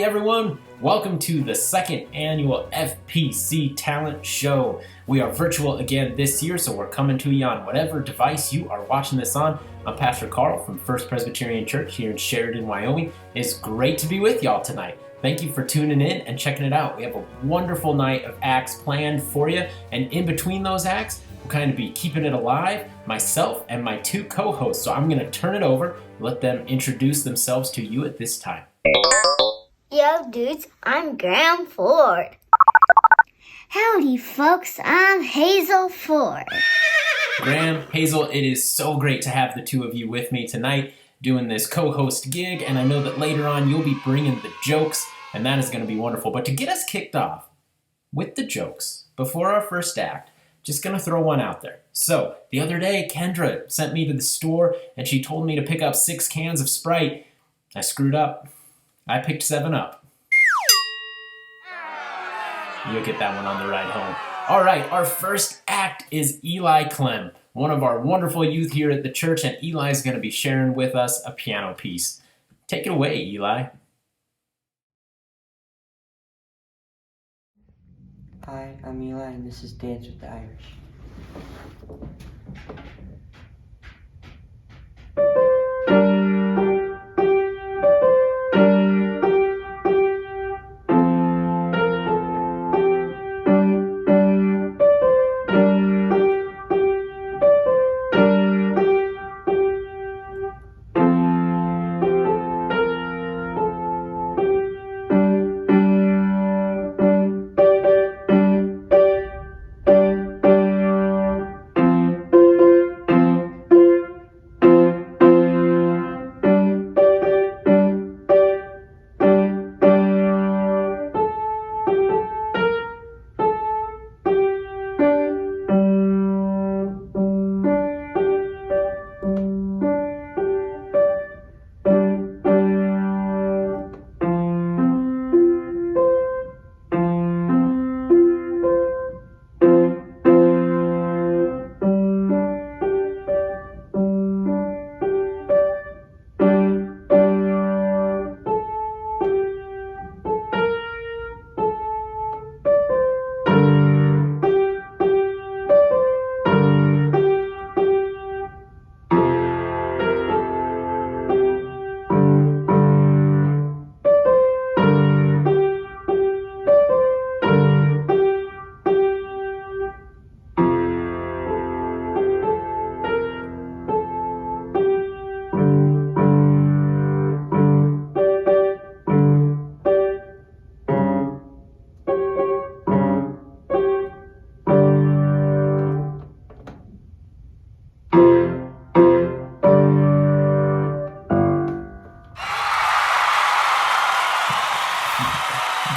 everyone. Welcome to the second annual FPC Talent Show. We are virtual again this year, so we're coming to you on whatever device you are watching this on. I'm Pastor Carl from First Presbyterian Church here in Sheridan, Wyoming. It's great to be with y'all tonight. Thank you for tuning in and checking it out. We have a wonderful night of acts planned for you, and in between those acts, we'll kind of be keeping it alive, myself and my two co-hosts. So I'm going to turn it over, let them introduce themselves to you at this time. Yo dudes, I'm Graham Ford. Howdy folks, I'm Hazel Ford. Graham, Hazel, it is so great to have the two of you with me tonight doing this co-host gig, and I know that later on you'll be bringing the jokes, and that is going to be wonderful. But to get us kicked off with the jokes before our first act, just going to throw one out there. So, the other day, Kendra sent me to the store, and she told me to pick up 6 cans of Sprite. I screwed up. I picked 7-Up. You'll get that one on the ride home. All right, our first act is Eli Clem, one of our wonderful youth here at the church, and Eli's going to be sharing with us a piano piece. Take it away, Eli. Hi, I'm Eli, and this is Dance with the Irish.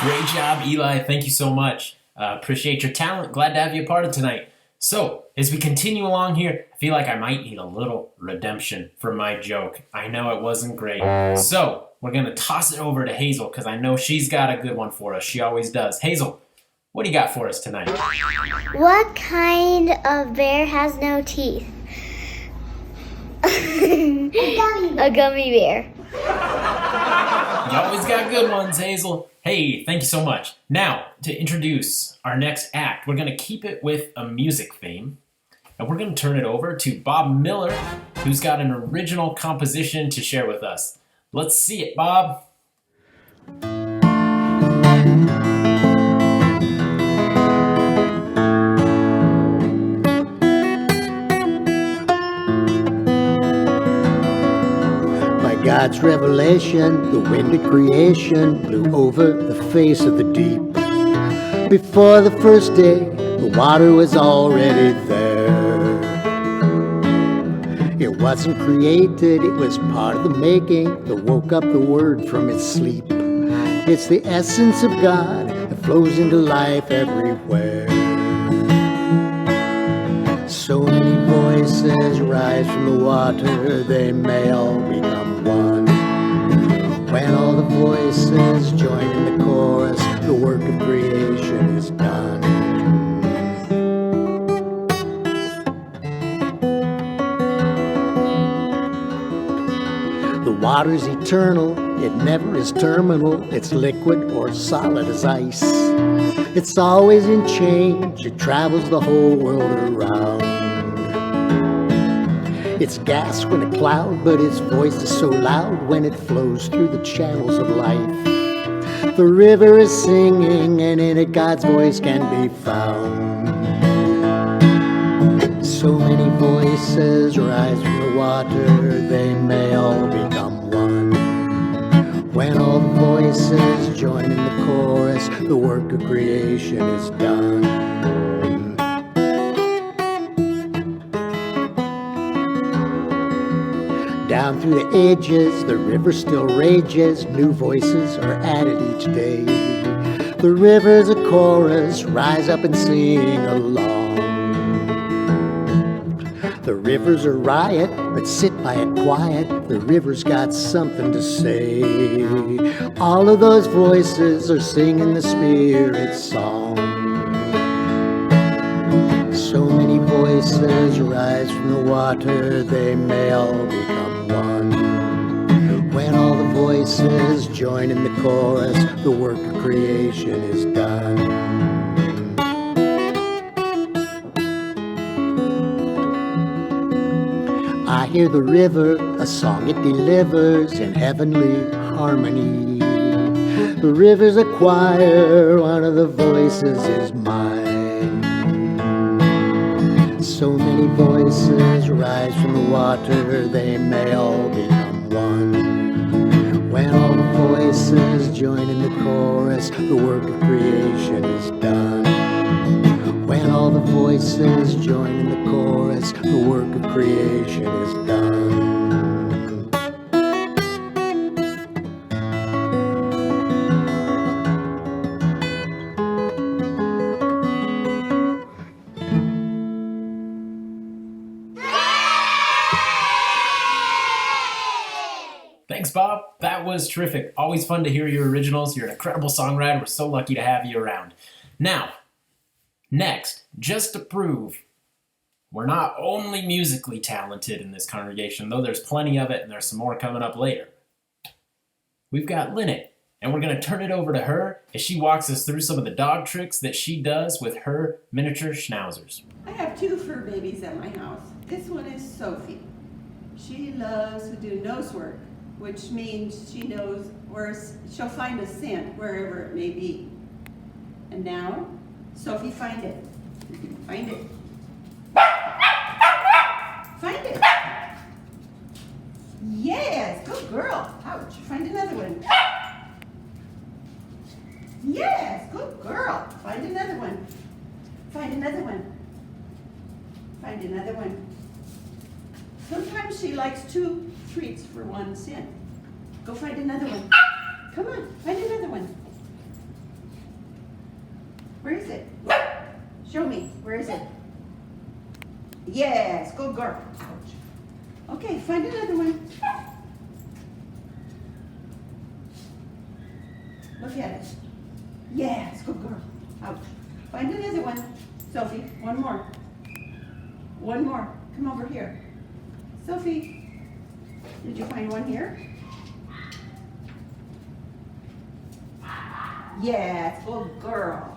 Great job, Eli. Thank you so much. Appreciate your talent. Glad to have you a part of tonight. So, as we continue along here, I feel like I might need a little redemption for my joke. I know it wasn't great. So, we're going to toss it over to Hazel because I know she's got a good one for us. She always does. Hazel, what do you got for us tonight? What kind of bear has no teeth? A gummy bear. You always got good ones, Hazel. Hey, thank you so much. Now, to introduce our next act, we're going to keep it with a music theme, and we're going to turn it over to Bob Miller, who's got an original composition to share with us. Let's see it, Bob. God's revelation, the wind of creation blew over the face of the deep. Before the first day, the water was already there. It wasn't created, it was part of the making that woke up the word from its sleep. It's the essence of God that flows into life everywhere. So many voices rise from the water, they may all become one. When all the voices join in the chorus, the work of creation is done. The water's eternal, It never is terminal, it's liquid or solid as ice. It's always in change, it travels the whole world around. It's gas when a cloud, but its voice is so loud when it flows through the channels of life. The river is singing, and in it God's voice can be found. So many voices rise from the water, they may all become one. When all the voices join in the chorus, the work of creation is done. Down through the ages, the river still rages, new voices are added each day. The river's a chorus, rise up and sing along. The river's a riot, but sit by it quiet, the river's got something to say. All of those voices are singing the Spirit's song. So many voices rise from the water, they may all become one. When all the voices join in the chorus, the work of creation is done. I hear the river, a song it delivers in heavenly harmony. The river's a choir, one of the voices is mine. So many voices rise from the water, they may all become one. When all the voices join in the chorus, the work of creation is done. When all the voices join in the chorus, the work of creation is done. Thanks, Bob. That was terrific. Always fun to hear your originals. You're an incredible songwriter. We're so lucky to have you around. Now, next, just to prove we're not only musically talented in this congregation, though there's plenty of it and there's some more coming up later. We've got Lynette, and we're going to turn it over to her as she walks us through some of the dog tricks that she does with her miniature schnauzers. I have two fur babies at my house. This one is Sophie. She loves to do nose work, which means she knows where she'll find a scent wherever it may be. And now, Sophie, find it. Find it. Find it. Yes, good girl. Ouch. Find another one. Yes, good girl. Find another one. Find another one. Find another one. Sometimes she likes two treats for one scent. Go find another one. Come on, find another one. Where is it? Show me. Where is it? Yes, good girl. Ouch. Okay, find another one. Look at it. Yes, good girl. Ouch. Find another one. Sophie, one more. One more. Come over here. Sophie, did you find one here? Yes, good girl.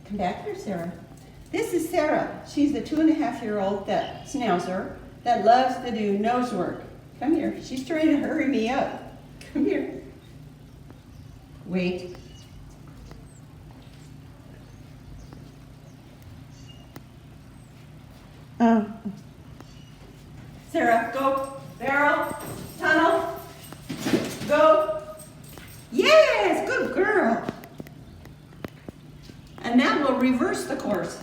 Come back here, Sarah. This is Sarah. She's the 2.5-year-old schnauzer that loves to do nose work. Come here. She's trying to hurry me up. Come here. Wait. Sarah, go. Barrel. Tunnel. Go. Yes, good girl. And now we'll reverse the course.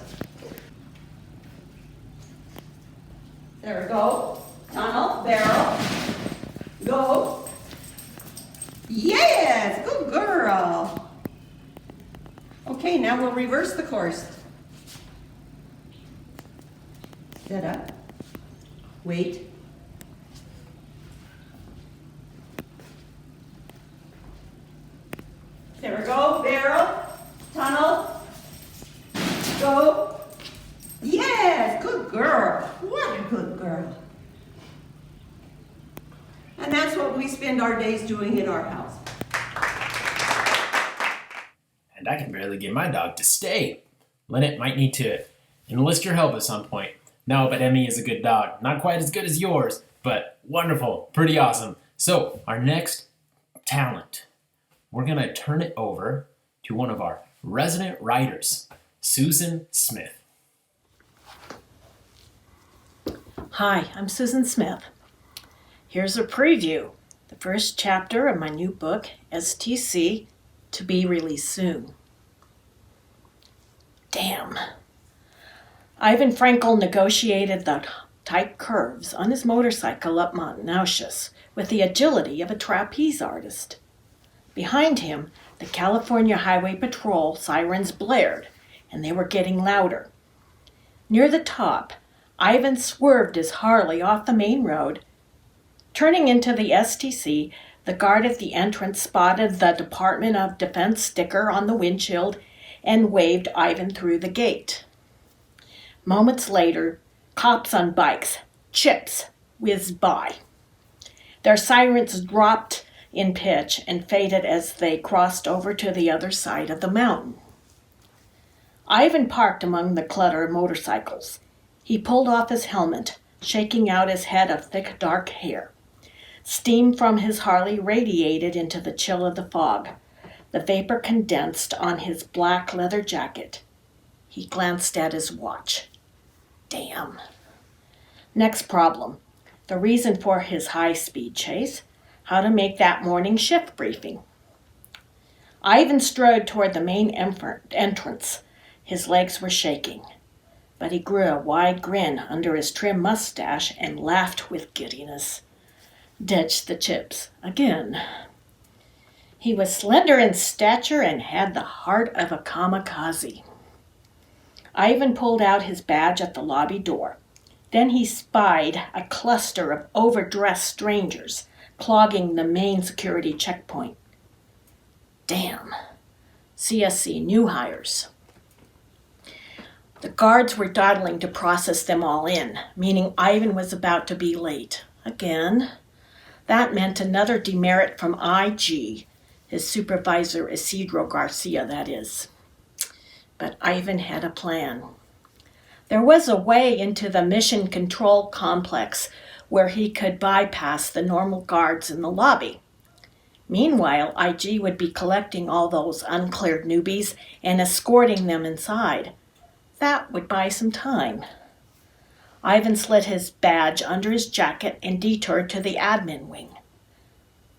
There we go. Tunnel, barrel. Go. Yes, good girl. Okay, now we'll reverse the course. Set up. Wait. There we go. Barrel. Tunnel. Go. Yes, good girl. What a good girl. And that's what we spent spend our days doing at our house. And I can barely get my dog to stay. Lynette might need to enlist your help at some point. No, but Emmy is a good dog. Not quite as good as yours, but wonderful, pretty awesome. So, our next talent, we're going to turn it over to one of our resident writers, Susan Smith. Hi, I'm Susan Smith. Here's a preview, the first chapter of my new book, STC, to be released soon. Damn. Ivan Frankel negotiated the tight curves on his motorcycle up Mount Nauseous with the agility of a trapeze artist. Behind him, the California Highway Patrol sirens blared, and they were getting louder. Near the top, Ivan swerved his Harley off the main road. Turning into the STC, the guard at the entrance spotted the Department of Defense sticker on the windshield and waved Ivan through the gate. Moments later, cops on bikes, chips, whizzed by. Their sirens dropped in pitch and faded as they crossed over to the other side of the mountain. Ivan parked among the clutter of motorcycles. He pulled off his helmet, shaking out his head of thick, dark hair. Steam from his Harley radiated into the chill of the fog. The vapor condensed on his black leather jacket. He glanced at his watch. Damn. Next problem. The reason for his high-speed chase. How to make that morning shift briefing. Ivan strode toward the main entrance. His legs were shaking, but he grew a wide grin under his trim mustache and laughed with giddiness. Ditched the chips again. He was slender in stature and had the heart of a kamikaze. Ivan pulled out his badge at the lobby door. Then he spied a cluster of overdressed strangers clogging the main security checkpoint. Damn. CSC new hires. The guards were dawdling to process them all in, meaning Ivan was about to be late. Again. That meant another demerit from IG, his supervisor Isidro Garcia, that is. But Ivan had a plan. There was a way into the mission control complex where he could bypass the normal guards in the lobby. Meanwhile, IG would be collecting all those uncleared newbies and escorting them inside. That would buy some time. Ivan slid his badge under his jacket and detoured to the admin wing.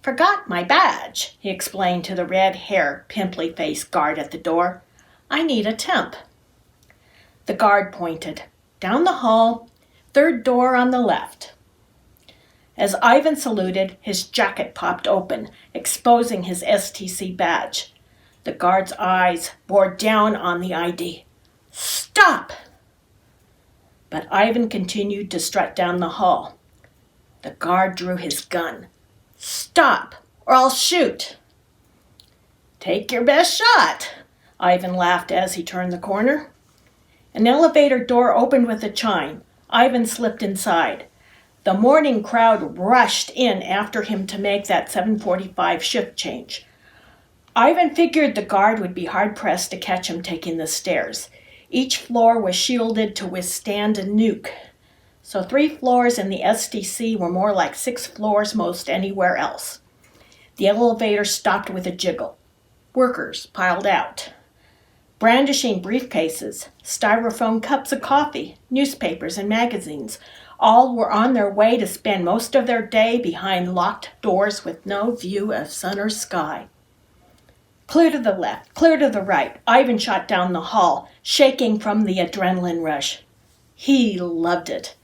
Forgot my badge, he explained to the red-haired, pimply-faced guard at the door. I need a temp. The guard pointed. Down the hall, third door on the left. As Ivan saluted, his jacket popped open, exposing his STC badge. The guard's eyes bore down on the ID. Stop! But Ivan continued to strut down the hall. The guard drew his gun. Stop, or I'll shoot. Take your best shot, Ivan laughed as he turned the corner. An elevator door opened with a chime. Ivan slipped inside. The morning crowd rushed in after him to make that 7:45 shift change. Ivan figured the guard would be hard-pressed to catch him taking the stairs. Each floor was shielded to withstand a nuke. So 3 floors in the STC were more like 6 floors most anywhere else. The elevator stopped with a jiggle. Workers piled out, brandishing briefcases, styrofoam cups of coffee, newspapers, and magazines. All were on their way to spend most of their day behind locked doors with no view of sun or sky. Clear to the left, clear to the right, Ivan shot down the hall, shaking from the adrenaline rush. He loved it.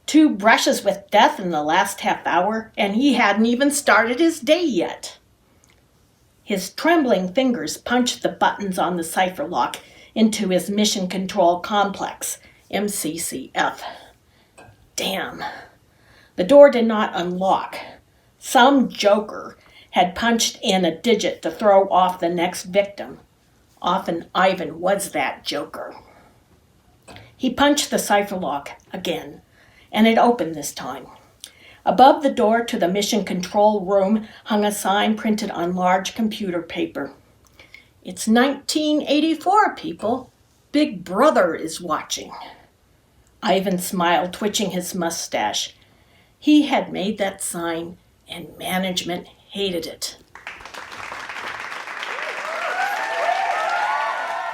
2 brushes with death in the last half hour, and he hadn't even started his day yet. His trembling fingers punched the buttons on the cipher lock into his mission control complex, MCCF. Damn. The door did not unlock. Some joker had punched in a digit to throw off the next victim. Often Ivan was that joker. He punched the cipher lock again, and it opened this time. Above the door to the mission control room hung a sign printed on large computer paper. It's 1984, people. Big Brother is watching. Ivan smiled, twitching his mustache. He had made that sign, and management hated it.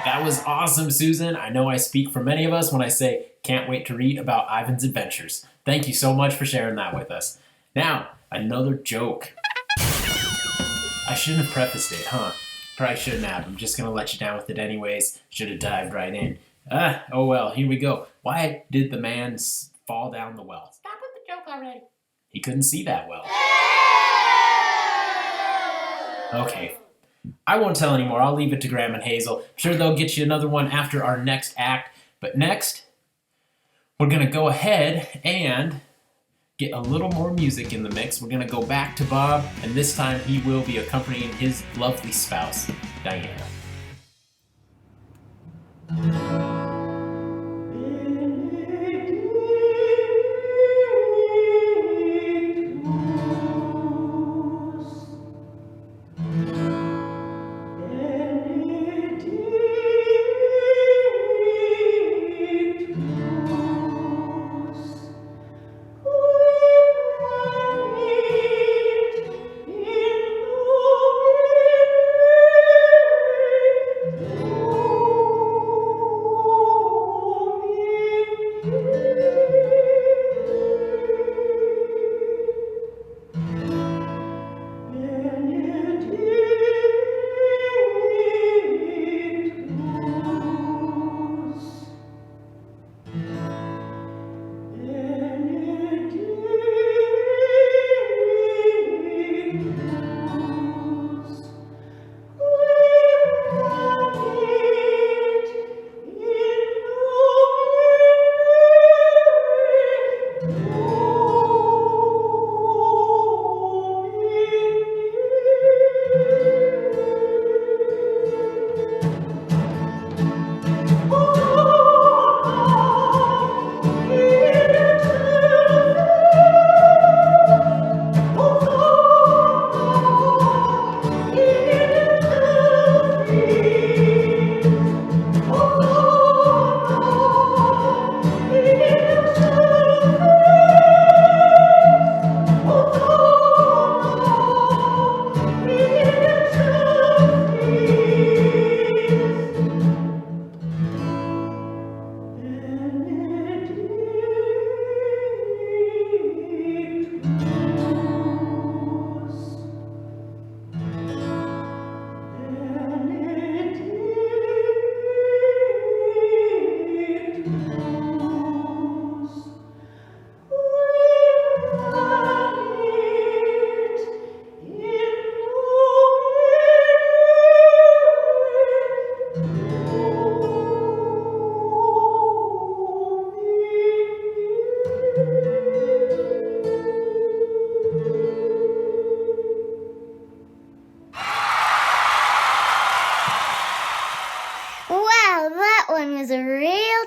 That was awesome, Susan. I know I speak for many of us when I say, can't wait to read about Ivan's adventures. Thank you so much for sharing that with us. Now, another joke. I shouldn't have prefaced it, huh? Probably shouldn't have. I'm just going to let you down with it anyways. Should have dived right in. Oh well, here we go. Why did the man fall down the well? Stop with the joke already. He couldn't see that well. Okay. I won't tell anymore. I'll leave it to Graham and Hazel. I'm sure they'll get you another one after our next act. But next, we're going to go ahead and get a little more music in the mix. We're going to go back to Bob, and this time he will be accompanying his lovely spouse, Diana.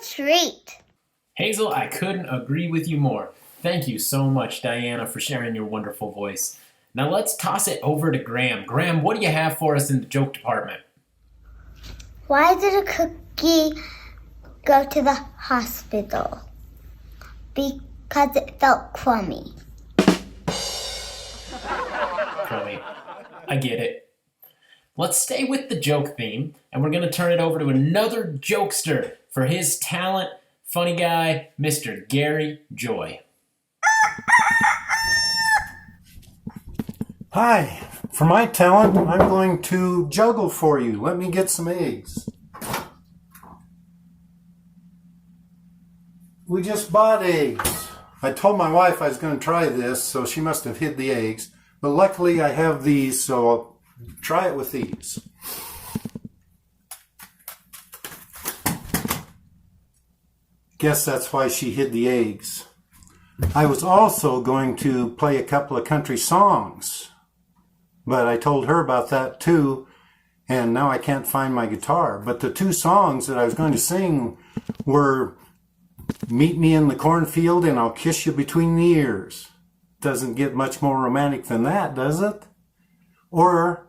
Treat. Hazel, I couldn't agree with you more. Thank you so much, Diana, for sharing your wonderful voice. Now let's toss it over to Graham. Graham, what do you have for us in the joke department? Why did a cookie go to the hospital? Because it felt crummy. Crummy. I get it. Let's stay with the joke theme, and we're going to turn it over to another jokester for his talent, funny guy, Mr. Gary Joy. Hi, for my talent, I'm going to juggle for you. Let me get some eggs. We just bought eggs. I told my wife I was going to try this, so she must have hid the eggs. But luckily I have these, so I'll try it with these. Guess that's why she hid the eggs. I was also going to play a couple of country songs, but I told her about that too, and now I can't find my guitar. But the two songs that I was going to sing were Meet Me in the Cornfield and I'll Kiss You Between the Ears. doesn't get much more romantic than that, does it? Or,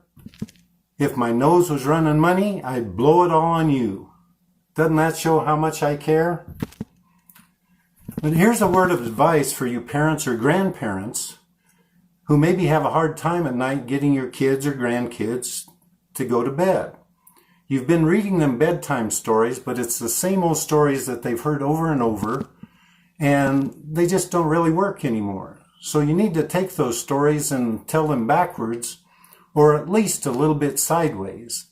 if my nose was running money, I'd blow it all on you. Doesn't that show how much I care? But here's a word of advice for you parents or grandparents who maybe have a hard time at night getting your kids or grandkids to go to bed. You've been reading them bedtime stories, but it's the same old stories that they've heard over and over, and they just don't really work anymore. So you need to take those stories and tell them backwards, or at least a little bit sideways.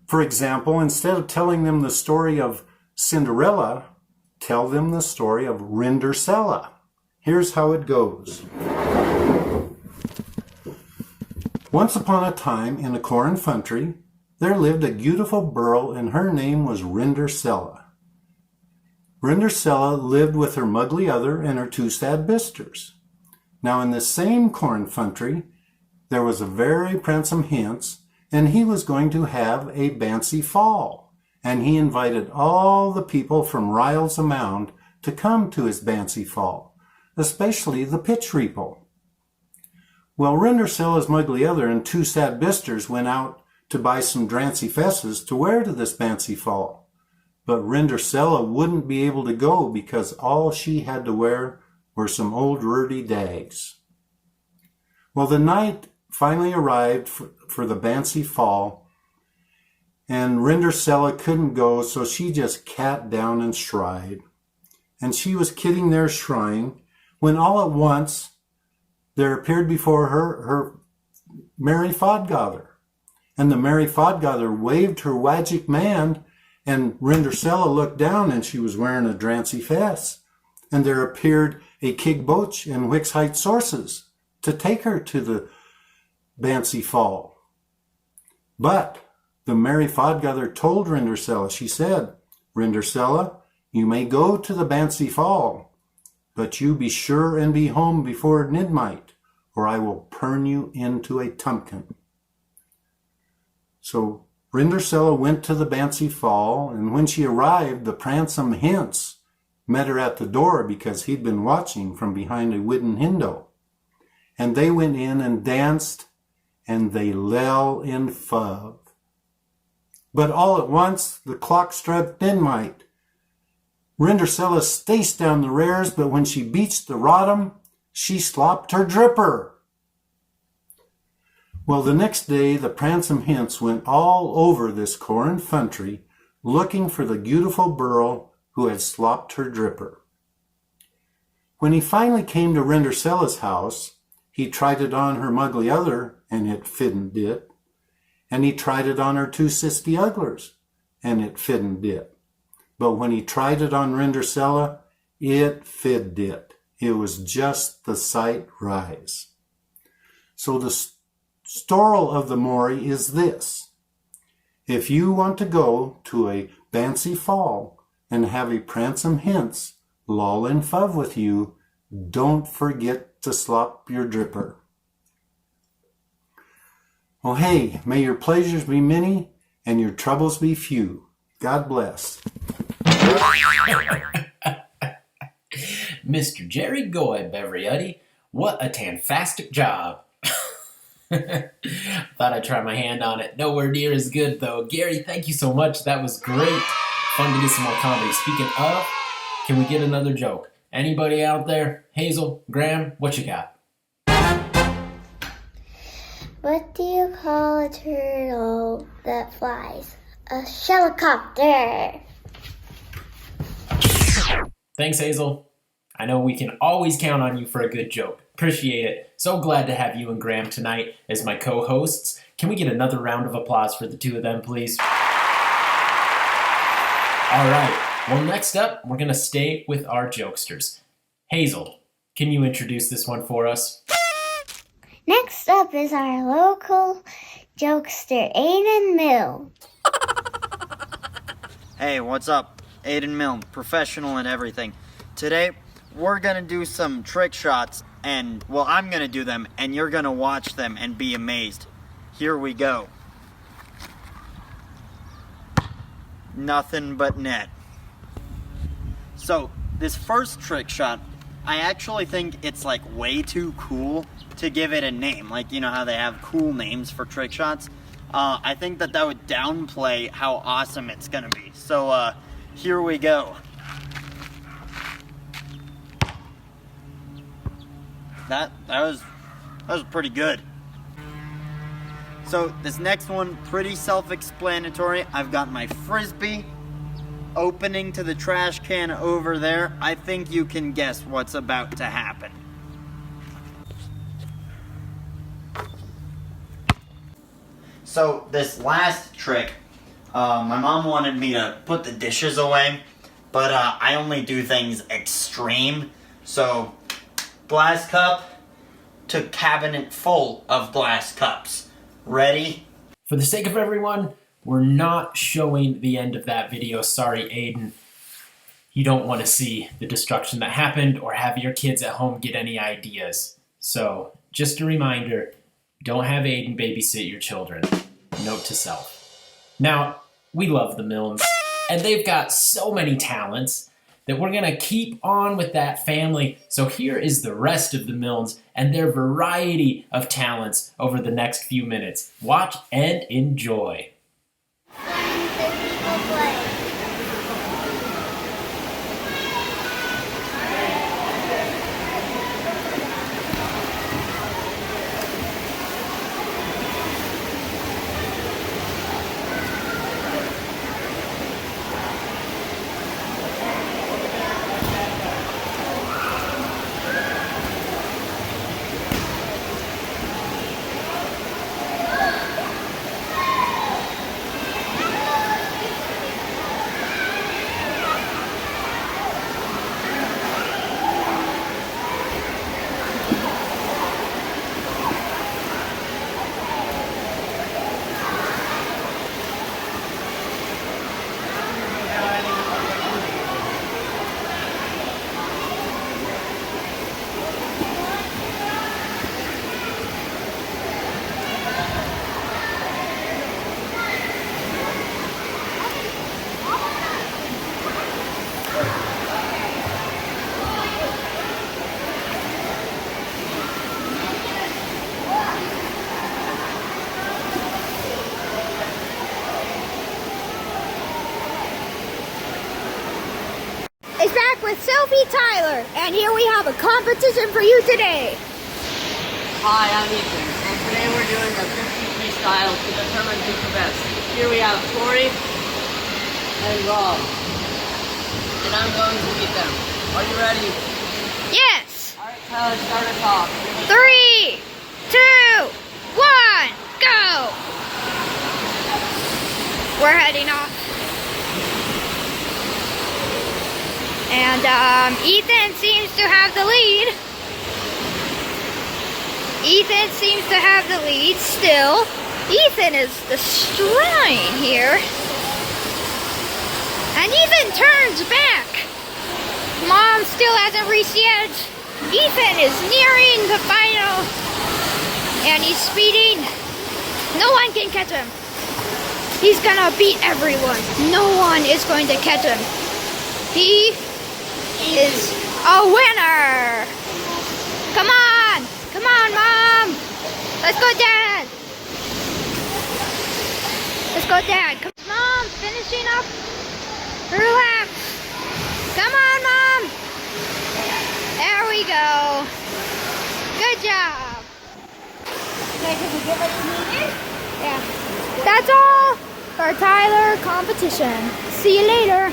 For example, instead of telling them the story of Cinderella, tell them the story of Rindercella. Here's how it goes. Once upon a time in a corn country, there lived a beautiful girl, and her name was Rindercella. Rindercella lived with her muggly other and her two sad bisters. Now in the same corn country, there was a very pransome hince, and he was going to have a bancy fall, and he invited all the people from Riles Amound to come to his bancy fall, especially the pitch reaple. Well, Rindercella's muggly other and two sad bisters went out to buy some drancy fesses to wear to this bancy fall. But Rindercella wouldn't be able to go because all she had to wear were some old ruddy dags. Well, the night finally arrived for the bancy fall, and Rindercella couldn't go, so she just cat down and shried. And she was kidding there shrying, when all at once there appeared before her merry fodgather. And the merry fodgather waved her wagic mand, and Rindercella looked down, and she was wearing a drancy fess. And there appeared a kigboach and Wix height sources to take her to the bancy fall. But the merry fodgather told Rindercella, she said, Rindercella, you may go to the bancy fall, but you be sure and be home before midnight, or I will turn you into a tumpkin. So Rindercella went to the bancy fall, and when she arrived, the pransome hince met her at the door because he'd been watching from behind a wooden window. And they went in and danced, and they lell in fove. But all at once the clock struck midnight. Rindercella staced down the rares, but when she beached the rodham, she slopped her dripper. Well, the next day the pransome hince went all over this corn country looking for the beautiful burl who had slopped her dripper. When he finally came to Rindercella's house, he tried it on her muggly other, and it fidden dit. And he tried it on her two sisty ugglers, and it fidden dit. But when he tried it on Rindercella, it fid dit. It was just the sight rise. So the storal of the Maury is this. If you want to go to a bancy fall and have a pransome hince loll in fove with you, don't forget to slop your dripper. Well, hey, may your pleasures be many and your troubles be few. God bless. Mr. Jerry Goib, everybody. What a fantastic job. Thought I'd try my hand on it. Nowhere near as good, though. Gary, thank you so much. That was great. Fun to get some more comedy. Speaking of, can we get another joke? Anybody out there? Hazel, Graham, what you got? What do you call a turtle that flies? A helicopter. Thanks, Hazel. I know we can always count on you for a good joke. Appreciate it. So glad to have you and Graham tonight as my co-hosts. Can we get another round of applause for the two of them, please? All right. Well, next up, we're going to stay with our jokesters. Hazel, can you introduce this one for us? Next up is our local jokester, Aiden Mill. Hey, what's up? Aiden Milne, professional and everything. Today, we're gonna do some trick shots, and, well, I'm gonna do them, and you're gonna watch them and be amazed. Here we go. Nothing but net. So, this first trick shot, I actually think it's like way too cool to give it a name. Like, you know how they have cool names for trick shots? I think that would downplay how awesome it's gonna be. So here we go. That was pretty good. So this next one, pretty self-explanatory. I've got my Frisbee opening to the trash can over there. I think you can guess what's about to happen. So this last trick, my mom wanted me to put the dishes away, but I only do things extreme. So glass cup to cabinet full of glass cups. Ready? For the sake of everyone, we're not showing the end of that video. Sorry, Aiden. You don't want to see the destruction that happened or have your kids at home get any ideas. So, just a reminder, don't have Aiden babysit your children. Note to self. Now, we love the Milnes, and they've got so many talents that we're gonna keep on with that family. So here is the rest of the Milnes and their variety of talents over the next few minutes. Watch and enjoy. It's back with Sophie Tyler, and here we have a competition for you today. Hi, I'm Ethan, and today we're doing a 50 freestyle to determine who's the best. Here we have Tori and Rob, and I'm going to beat them. Are you ready? Yes! Alright, Tyler, start us off. 3, 2, 1, go! We're heading off. And Ethan seems to have the lead. Ethan seems to have the lead still. Ethan is destroying here. And Ethan turns back. Mom still hasn't reached the edge. Ethan is nearing the final. And he's speeding. No one can catch him. He's gonna beat everyone. No one is going to catch him. He is a winner. Come on. Come on, Mom. Let's go, Dad. Let's go, Dad. Come on, Mom, finishing up her lap. Come on, Mom. There we go. Good job. Okay, did we get what you needed? Yeah. That's all for Tyler competition. See you later.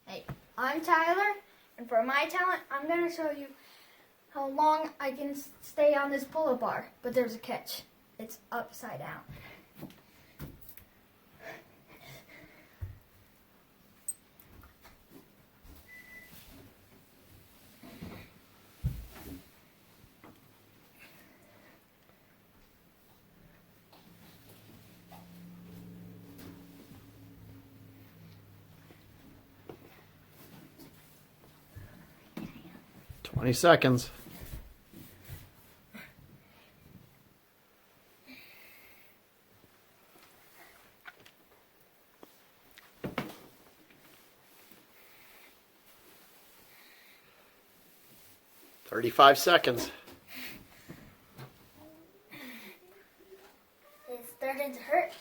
Hey, I'm Tyler, and for my talent, I'm going to show you how long I can stay on this pull-up bar. But there's a catch. It's upside down. 20 seconds. "35 seconds. It's starting to hurt.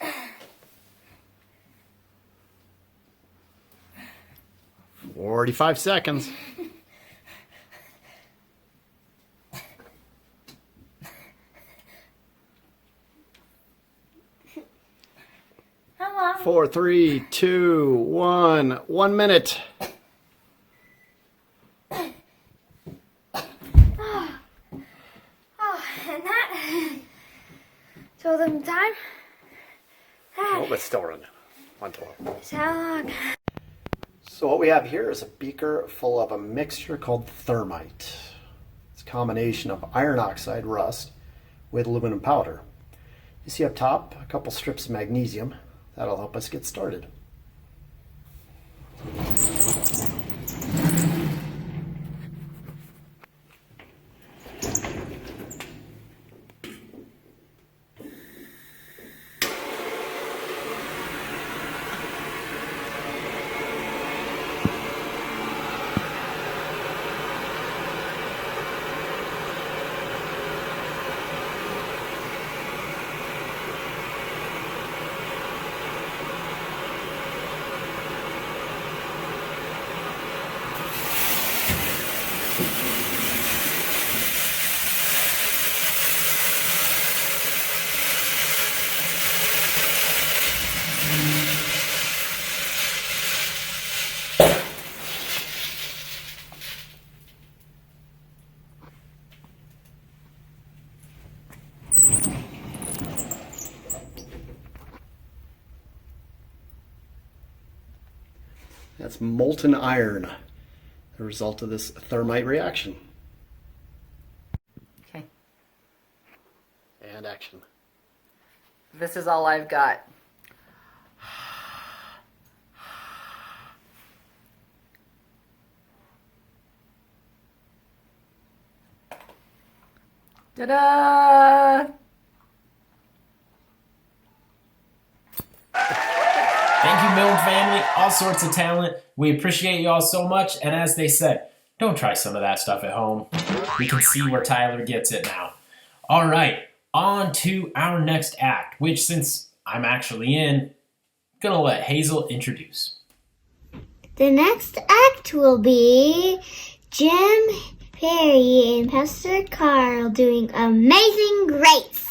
45 seconds. How long? 4, 3, 2, 1. 1 minute. And that told them time. Oh, but still running. 1:12. How long? So what we have here is a beaker full of a mixture called Thermite. It's a combination of iron oxide rust with aluminum powder. You see up top a couple strips of magnesium. That'll help us get started. That's molten iron, the result of this thermite reaction. Okay. And action. This is all I've got. Ta-da! Thank you, Milne family. All sorts of talent. We appreciate you all so much. And as they said, don't try some of that stuff at home. We can see where Tyler gets it now. All right, on to our next act, which since I'm actually in, I'm gonna let Hazel introduce. The next act will be Jim Perry and Pastor Carl doing Amazing Grace.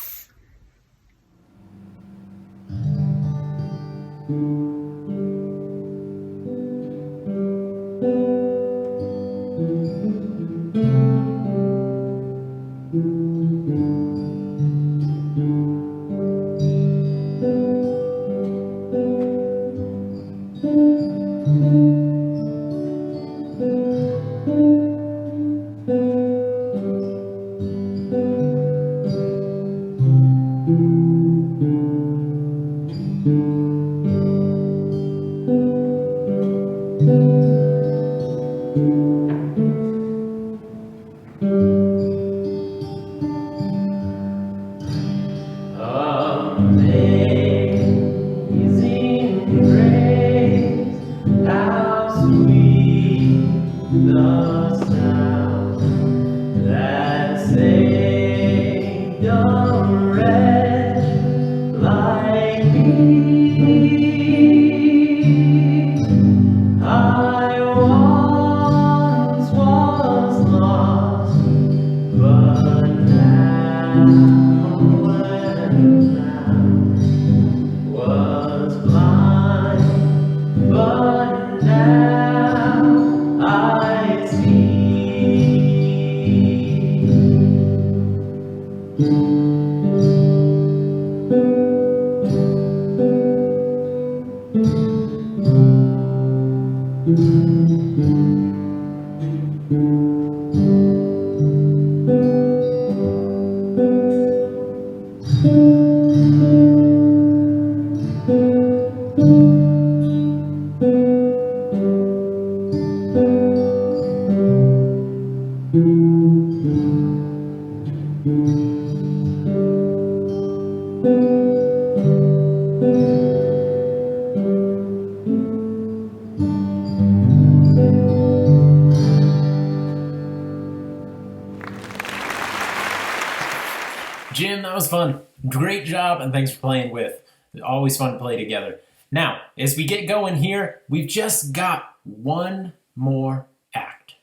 Jim, that was fun. Great job, and thanks for playing with. Always fun to play together. Now, as we get going here, we've just got one more act.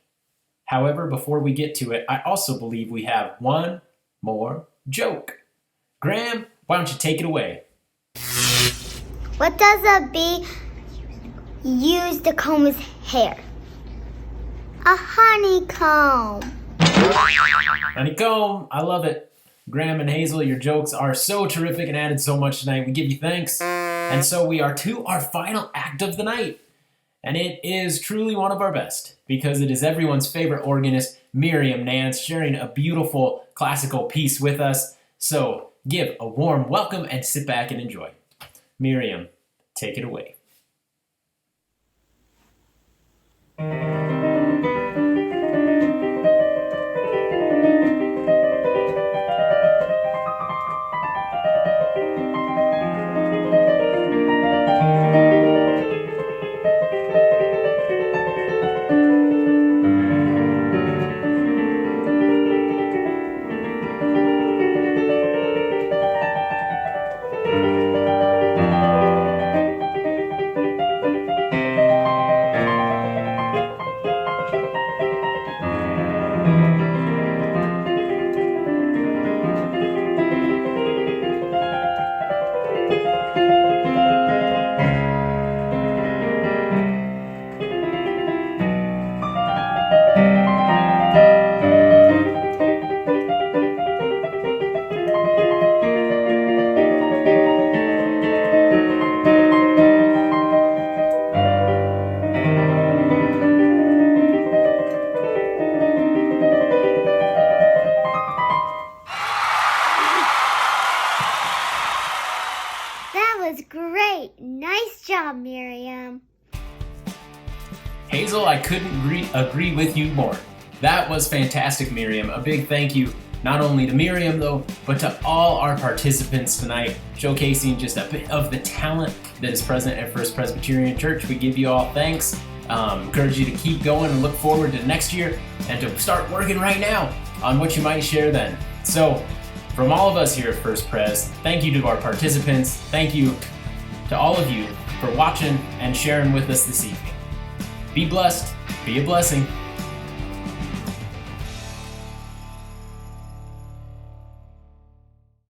However, before we get to it, I also believe we have one more joke. Graham, why don't you take it away? What does a bee use to comb his hair? A honeycomb. Honeycomb, I love it. Graham and Hazel, your jokes are so terrific and added so much tonight. We give you thanks. And so we are to our final act of the night. And it is truly one of our best because it is everyone's favorite organist, Miriam Nance, sharing a beautiful classical piece with us. So give a warm welcome and sit back and enjoy. Miriam, take it away. Miriam. Hazel, I couldn't agree with you more. That was fantastic, Miriam. A big thank you, not only to Miriam, though, but to all our participants tonight, showcasing just a bit of the talent that is present at First Presbyterian Church. We give you all thanks. Encourage you to keep going and look forward to next year and to start working right now on what you might share then. So, from all of us here at First Pres, thank you to our participants. Thank you to all of you for watching and sharing with us this evening. Be blessed, be a blessing.